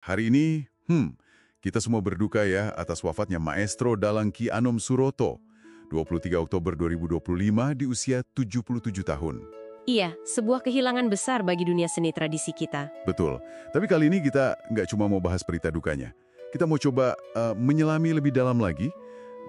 Hari ini, kita semua berduka ya atas wafatnya Maestro Dalang Ki Anom Suroto, 23 Oktober 2025 di usia 77 tahun. Iya, sebuah kehilangan besar bagi dunia seni tradisi kita. Betul, tapi kali ini kita nggak cuma mau bahas berita dukanya. Kita mau coba menyelami lebih dalam lagi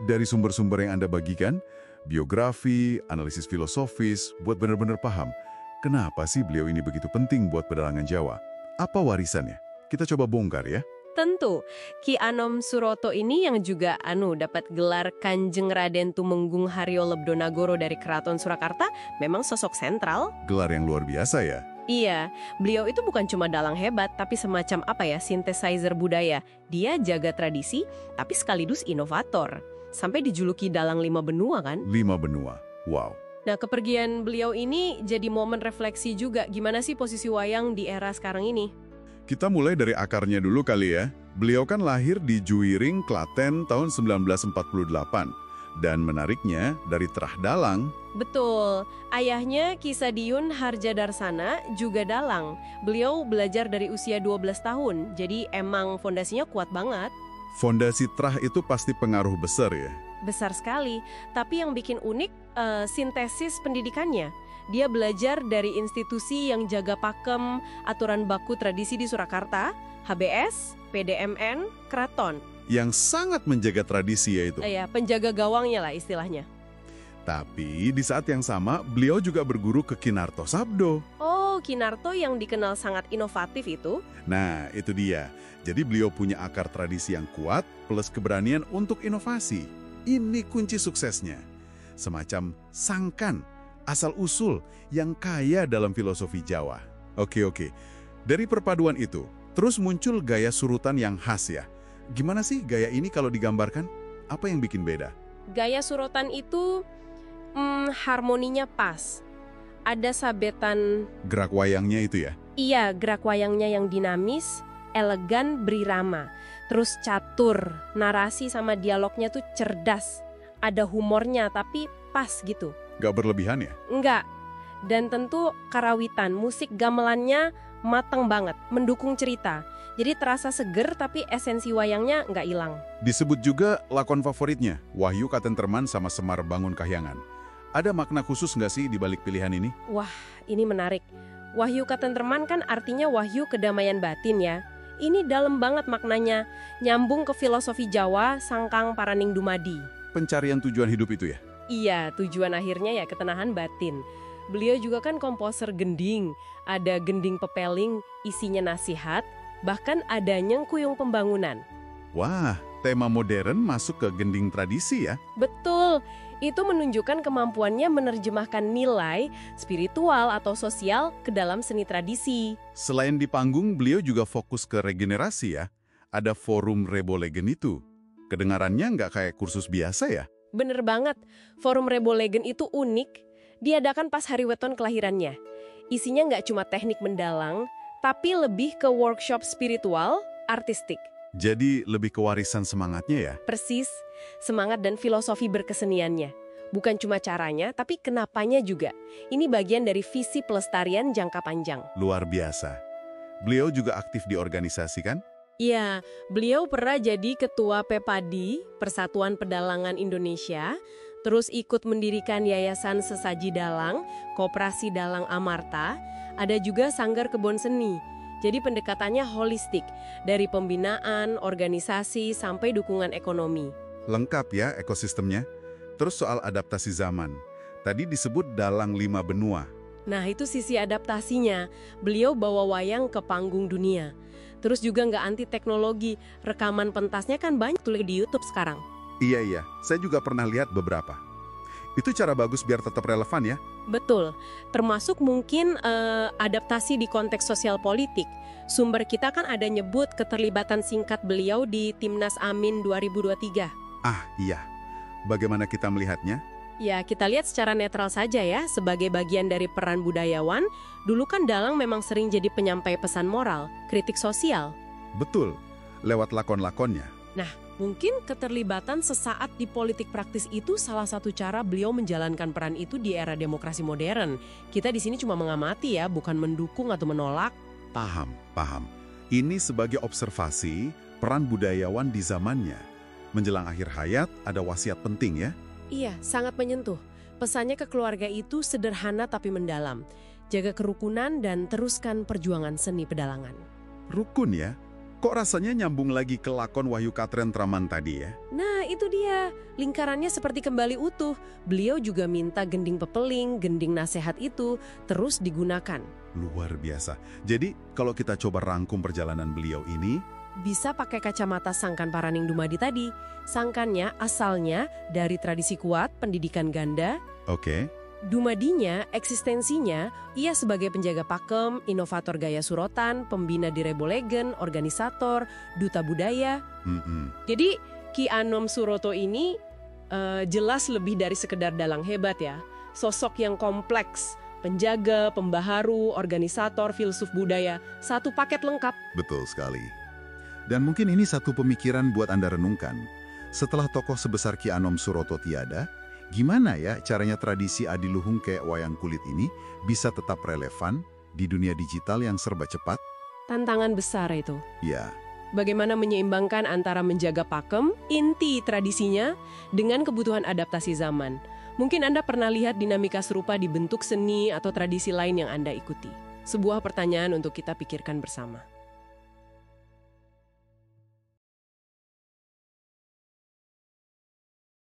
dari sumber-sumber yang Anda bagikan, biografi, analisis filosofis, buat benar-benar paham kenapa sih beliau ini begitu penting buat pedalangan Jawa. Apa warisannya? Kita coba bongkar ya. Tentu, Ki Anom Suroto ini yang juga dapat gelar Kanjeng Raden Tumenggung Haryo Lebdonagoro dari Keraton Surakarta memang sosok sentral. Gelar yang luar biasa ya. Iya, beliau itu bukan cuma dalang hebat, tapi semacam synthesizer budaya. Dia jaga tradisi, tapi sekaligus inovator. Sampai dijuluki dalang 5 benua kan? 5 benua, wow. Nah, kepergian beliau ini jadi momen refleksi juga gimana sih posisi wayang di era sekarang ini. Kita mulai dari akarnya dulu kali ya. Beliau kan lahir di Juwiring, Klaten tahun 1948. Dan menariknya, dari Terah Dalang. Betul, ayahnya Ki Sadiun Harjadarsana juga dalang. Beliau belajar dari usia 12 tahun, jadi emang fondasinya kuat banget. Fondasi Terah itu pasti pengaruh besar ya? Besar sekali, tapi yang bikin unik, sintesis pendidikannya. Dia belajar dari institusi yang jaga pakem, aturan baku tradisi di Surakarta, HBS, PDMN, Keraton. Yang sangat menjaga tradisi ya itu. Iya, penjaga gawangnya lah istilahnya. Tapi di saat yang sama, beliau juga berguru ke Kinarto Sabdo. Oh, Kinarto yang dikenal sangat inovatif itu? Nah, itu dia. Jadi beliau punya akar tradisi yang kuat plus keberanian untuk inovasi. Ini kunci suksesnya. Semacam sangkan, asal-usul yang kaya dalam filosofi Jawa. Oke. Dari perpaduan itu, terus muncul gaya surutan yang khas ya. Gimana sih gaya ini kalau digambarkan? Apa yang bikin beda? Gaya surutan itu harmoninya pas. Ada sabetan... Gerak wayangnya itu ya? Iya, gerak wayangnya yang dinamis, elegan, berirama. Terus catur, narasi sama dialognya tuh cerdas. Ada humornya tapi pas gitu. Gak berlebihan ya? Enggak. Dan tentu karawitan, musik gamelannya mateng banget, mendukung cerita. Jadi terasa seger tapi esensi wayangnya nggak hilang. Disebut juga lakon favoritnya, Wahyu Katenterman sama Semar Bangun Kahyangan. Ada makna khusus nggak sih di balik pilihan ini? Wah, ini menarik. Wahyu Katenterman kan artinya wahyu kedamaian batin ya. Ini dalam banget maknanya, nyambung ke filosofi Jawa, sangkang paraning dumadi. Pencarian tujuan hidup itu ya? Iya, tujuan akhirnya ya ketenahan batin. Beliau juga kan komposer gending, ada gending pepeling, isinya nasihat, bahkan ada nyengkuyung pembangunan. Wah, tema modern masuk ke gending tradisi ya? Betul, itu menunjukkan kemampuannya menerjemahkan nilai spiritual atau sosial ke dalam seni tradisi. Selain di panggung, beliau juga fokus ke regenerasi ya? Ada forum Rebolegen itu. Kedengarannya nggak kayak kursus biasa ya? Bener banget, forum Rebolegen itu unik, diadakan pas hari weton kelahirannya. Isinya nggak cuma teknik mendalang, tapi lebih ke workshop spiritual, artistik. Jadi lebih ke warisan semangatnya ya? Persis, semangat dan filosofi berkeseniannya. Bukan cuma caranya, tapi kenapanya juga. Ini bagian dari visi pelestarian jangka panjang. Luar biasa. Beliau juga aktif di organisasi kan? Iya, beliau pernah jadi ketua PEPADI, Persatuan Pedalangan Indonesia, terus ikut mendirikan Yayasan Sesaji Dalang, Koperasi Dalang Amarta, ada juga Sanggar Kebon Seni. Jadi pendekatannya holistik, dari pembinaan, organisasi, sampai dukungan ekonomi. Lengkap ya ekosistemnya. Terus soal adaptasi zaman. Tadi disebut dalang 5 benua. Nah, itu sisi adaptasinya. Beliau bawa wayang ke panggung dunia. Terus juga nggak anti teknologi. Rekaman pentasnya kan banyak tuh di YouTube sekarang. Iya, saya juga pernah lihat beberapa. Itu cara bagus biar tetap relevan ya? Betul, termasuk mungkin adaptasi di konteks sosial politik. Sumber kita kan ada nyebut keterlibatan singkat beliau di Timnas Amin 2023. Ah, iya. Bagaimana kita melihatnya? Ya, kita lihat secara netral saja ya, sebagai bagian dari peran budayawan, dulu kan Dalang memang sering jadi penyampai pesan moral, kritik sosial. Betul, lewat lakon-lakonnya. Nah, mungkin keterlibatan sesaat di politik praktis itu salah satu cara beliau menjalankan peran itu di era demokrasi modern. Kita di sini cuma mengamati ya, bukan mendukung atau menolak. Paham. Ini sebagai observasi peran budayawan di zamannya. Menjelang akhir hayat ada wasiat penting ya. Iya, sangat menyentuh. Pesannya ke keluarga itu sederhana tapi mendalam. Jaga kerukunan dan teruskan perjuangan seni pedalangan. Rukun ya? Kok rasanya nyambung lagi ke lakon Wahyu Katren Traman tadi ya? Nah, itu dia. Lingkarannya seperti kembali utuh. Beliau juga minta gending pepeling, gending nasihat itu terus digunakan. Luar biasa. Jadi, kalau kita coba rangkum perjalanan beliau ini, Bisa pakai kacamata Sangkan Paraning Dumadi tadi. Sangkannya asalnya dari tradisi kuat, pendidikan ganda. oke, Dumadinya, eksistensinya, ia sebagai penjaga pakem, inovator gaya surotan, pembina di Rebolegen, organisator, duta budaya. Jadi Ki Anom Suroto ini jelas lebih dari sekedar dalang hebat ya. Sosok yang kompleks, penjaga, pembaharu, organisator, filsuf budaya, satu paket lengkap. betul sekali. Dan mungkin ini satu pemikiran buat Anda renungkan. Setelah tokoh sebesar Ki Anom Suroto tiada, gimana ya caranya tradisi adiluhung kayak wayang kulit ini bisa tetap relevan di dunia digital yang serba cepat? Tantangan besar itu. Ya, Bagaimana menyeimbangkan antara menjaga pakem, inti tradisinya, dengan kebutuhan adaptasi zaman. Mungkin Anda pernah lihat dinamika serupa di bentuk seni atau tradisi lain yang Anda ikuti. Sebuah pertanyaan untuk kita pikirkan bersama.